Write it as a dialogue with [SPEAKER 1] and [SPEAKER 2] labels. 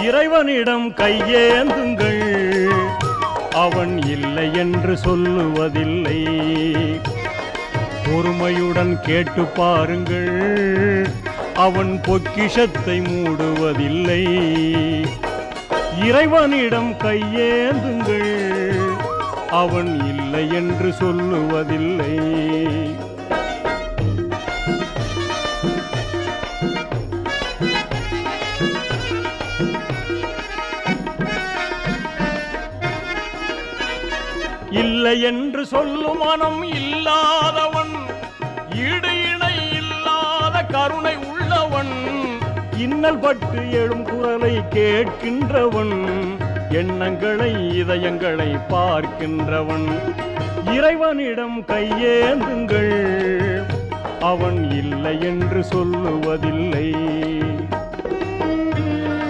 [SPEAKER 1] இறைவனிடம் கையேந்துங்கள், அவன் இல்லை என்று சொல்லுவதில்லை. பொறுமையுடன் கேட்டு பாருங்கள், அவன் பொக்கிஷத்தை மூடுவதில்லை. இறைவனிடம் கையேந்துங்கள், அவன் இல்லை என்று சொல்லுவதில்லை. இல்லை என்று சொல்லும் மனம் இல்லாதவன், ஈடு இணை இல்லாத கருணை உள்ளவன், இன்னல் பட்டு எழும் குரலை கேட்கின்றவன், எண்ணங்களை இதயங்களை பார்க்கின்றவன். இறைவனிடம் கையேந்துங்கள், அவன் இல்லை என்று சொல்லுவதில்லை.